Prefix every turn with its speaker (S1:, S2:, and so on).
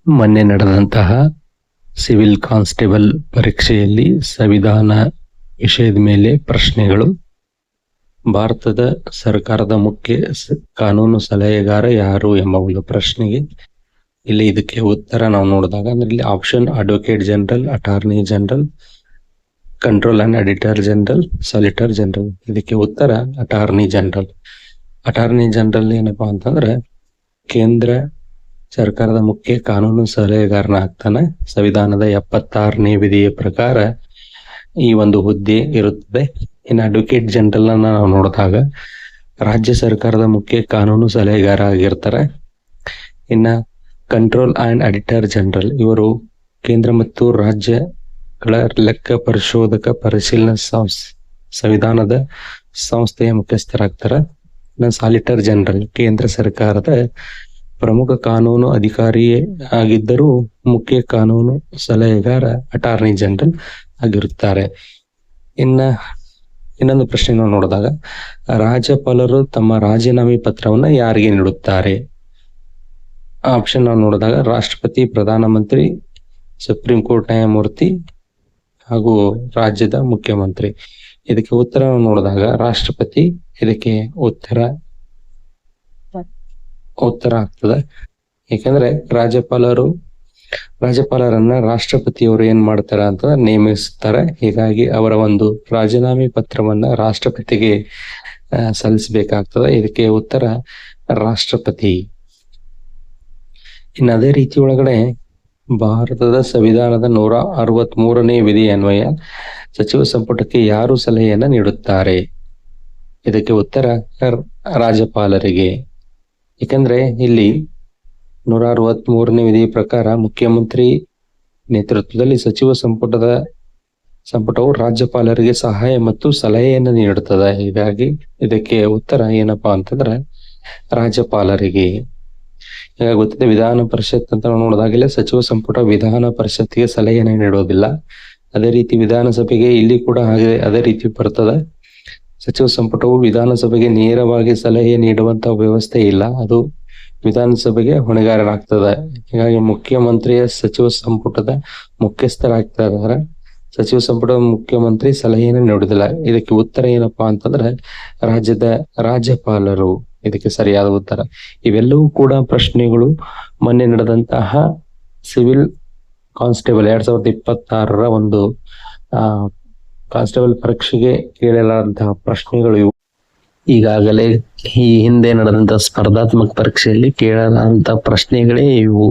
S1: ಮೊನ್ನೆ ನಡೆದಂತಹ civil constable ಪರೀಕ್ಷೆಯಲ್ಲಿ ಸಂವಿಧಾನ ವಿಷಯದ ಮೇಲೆ ಪ್ರಶ್ನೆಗಳು. ಭಾರತದ ಸರ್ಕಾರದ ಮುಖ್ಯ ಕಾನೂನು ಸಲಹೆಗಾರ ಯಾರು ಎಂಬ ಒಂದು ಪ್ರಶ್ನೆಗೆ ಇಲ್ಲಿ ಇದಕ್ಕೆ ಉತ್ತರ ನಾವು ನೋಡಿದಾಗ ಅಂದ್ರೆ ಇಲ್ಲಿ option advocate general, attorney general, control and auditor general, solicitor general. ಇದಕ್ಕೆ ಉತ್ತರ ಅಟಾರ್ನಿ ಜನರಲ್. ಅಟಾರ್ನಿ ಜನರಲ್ ಏನಪ್ಪಾ ಅಂತಂದ್ರೆ ಕೇಂದ್ರ ಸರ್ಕಾರದ ಮುಖ್ಯ ಕಾನೂನು ಸಲಹೆಗಾರನ ಆಗ್ತಾನೆ. ಸಂವಿಧಾನದ 76ನೇ ವಿಧಿಯ ಪ್ರಕಾರ ಈ ಒಂದು ಹುದ್ದೆ ಇರುತ್ತದೆ. ಇನ್ನು ಅಡ್ವೊಕೇಟ್ ಜನರಲ್ ಅನ್ನ ನಾವು ನೋಡಿದಾಗ ರಾಜ್ಯ ಸರ್ಕಾರದ ಮುಖ್ಯ ಕಾನೂನು ಸಲಹೆಗಾರ ಆಗಿರ್ತಾರೆ. ಇನ್ನ ಕಂಟ್ರೋಲ್ ಅಂಡ್ ಅಡಿಟರ್ ಜನರಲ್ ಇವರು ಕೇಂದ್ರ ಮತ್ತು ರಾಜ್ಯಗಳ ಲೆಕ್ಕ ಪರಿಶೋಧಕ ಪರಿಶೀಲನಾ ಸಂವಿಧಾನದ ಸಂಸ್ಥೆಯ ಮುಖ್ಯಸ್ಥರಾಗ್ತಾರೆ. ಇನ್ನು ಸಾಲಿಟರ್ ಜನರಲ್ ಕೇಂದ್ರ ಸರ್ಕಾರದ ಪ್ರಮುಖ ಕಾನೂನು ಅಧಿಕಾರಿ ಆಗಿದ್ದರೂ ಮುಖ್ಯ ಕಾನೂನು ಸಲಹೆಗಾರ ಅಟಾರ್ನಿ ಜನರಲ್ ಆಗಿರುತ್ತಾರೆ. ಇನ್ನೊಂದು ಪ್ರಶ್ನೆ ನಾವು ನೋಡಿದಾಗ ರಾಜ್ಯಪಾಲರು ತಮ್ಮ ರಾಜೀನಾಮೆ ಪತ್ರವನ್ನ ಯಾರಿಗೆ ನೀಡುತ್ತಾರೆ? ಆಪ್ಷನ್ ನಾವು ನೋಡಿದಾಗ ರಾಷ್ಟ್ರಪತಿ, ಪ್ರಧಾನಮಂತ್ರಿ, ಸುಪ್ರೀಂ ಕೋರ್ಟ್ ನ್ಯಾಯಮೂರ್ತಿ ಹಾಗೂ ರಾಜ್ಯದ ಮುಖ್ಯಮಂತ್ರಿ. ಇದಕ್ಕೆ ಉತ್ತರ ನೋಡಿದಾಗ ರಾಷ್ಟ್ರಪತಿ ಇದಕ್ಕೆ ಉತ್ತರ ಆಗ್ತದೆ. ಯಾಕಂದ್ರೆ ರಾಜ್ಯಪಾಲರನ್ನ ರಾಷ್ಟ್ರಪತಿಯವರು ಏನ್ ಮಾಡ್ತಾರೆ ಅಂತ ನೇಮಿಸ್ತಾರೆ. ಹೀಗಾಗಿ ಅವರ ಒಂದು ರಾಜೀನಾಮೆ ಪತ್ರವನ್ನ ರಾಷ್ಟ್ರಪತಿಗೆ ಸಲ್ಲಿಸಬೇಕಾಗ್ತದೆ. ಇದಕ್ಕೆ ಉತ್ತರ ರಾಷ್ಟ್ರಪತಿ. ಇನ್ನು ಅದೇ ರೀತಿ ಒಳಗಡೆ ಭಾರತದ ಸಂವಿಧಾನದ 163ನೇ ವಿಧಿ ಅನ್ವಯ ಸಚಿವ ಸಂಪುಟಕ್ಕೆ ಯಾರು ಸಲಹೆಯನ್ನ ನೀಡುತ್ತಾರೆ? ಇದಕ್ಕೆ ಉತ್ತರ ರಾಜ್ಯಪಾಲರಿಗೆ. ಯಾಕಂದ್ರೆ ಇಲ್ಲಿ 163ನೇ ವಿಧಿ ಪ್ರಕಾರ ಮುಖ್ಯಮಂತ್ರಿ ನೇತೃತ್ವದಲ್ಲಿ ಸಚಿವ ಸಂಪುಟವು ರಾಜ್ಯಪಾಲರಿಗೆ ಸಹಾಯ ಮತ್ತು ಸಲಹೆಯನ್ನು ನೀಡುತ್ತದೆ. ಹೀಗಾಗಿ ಇದಕ್ಕೆ ಉತ್ತರ ಏನಪ್ಪಾ ಅಂತಂದ್ರೆ ರಾಜ್ಯಪಾಲರಿಗೆ. ಹೀಗಾಗಿ ಗೊತ್ತಿದೆ ವಿಧಾನ ಪರಿಷತ್ ಅಂತ ನೋಡಿದಾಗಲೇ ಸಚಿವ ಸಂಪುಟ ವಿಧಾನ ಪರಿಷತ್ಗೆ ಸಲಹೆಯನ್ನು ನೀಡೋದಿಲ್ಲ. ಅದೇ ರೀತಿ ವಿಧಾನಸಭೆಗೆ ಇಲ್ಲಿ ಕೂಡ ಅದೇ ರೀತಿ ಬರ್ತದೆ. ಸಚಿವ ಸಂಪುಟವು ವಿಧಾನಸಭೆಗೆ ನೇರವಾಗಿ ಸಲಹೆ ನೀಡುವಂತ ವ್ಯವಸ್ಥೆ ಇಲ್ಲ, ಅದು ವಿಧಾನಸಭೆಗೆ ಹೊಣೆಗಾರರಾಗ್ತದೆ. ಹೀಗಾಗಿ ಮುಖ್ಯಮಂತ್ರಿಯ ಸಚಿವ ಸಂಪುಟದ ಮುಖ್ಯಸ್ಥರಾಗ್ತಾ ಇದ್ದಾರೆ. ಸಚಿವ ಸಂಪುಟದ ಮುಖ್ಯಮಂತ್ರಿ ಸಲಹೆಯನ್ನು ನೀಡುವುದಿಲ್ಲ. ಇದಕ್ಕೆ ಉತ್ತರ ಏನಪ್ಪಾ ಅಂತಂದ್ರೆ ರಾಜ್ಯಪಾಲರು ಇದಕ್ಕೆ ಸರಿಯಾದ ಉತ್ತರ. ಇವೆಲ್ಲವೂ ಕೂಡ ಪ್ರಶ್ನೆಗಳು ಮೊನ್ನೆ ನಡೆದಂತಹ ಸಿವಿಲ್ ಕಾನ್ಸ್ಟೇಬಲ್ 2026ರ ಒಂದು ಕಾನ್ಸ್ಟೇಬಲ್ ಪರೀಕ್ಷೆಗೆ ಕೇಳಲಾದಂತಹ ಪ್ರಶ್ನೆಗಳು ಇವು. ಈಗಾಗಲೇ ಈ ಹಿಂದೆ ನಡೆದಂತಹ ಸ್ಪರ್ಧಾತ್ಮಕ ಪರೀಕ್ಷೆಯಲ್ಲಿ ಕೇಳಲಾದಂತಹ ಪ್ರಶ್ನೆಗಳೇ ಇವು.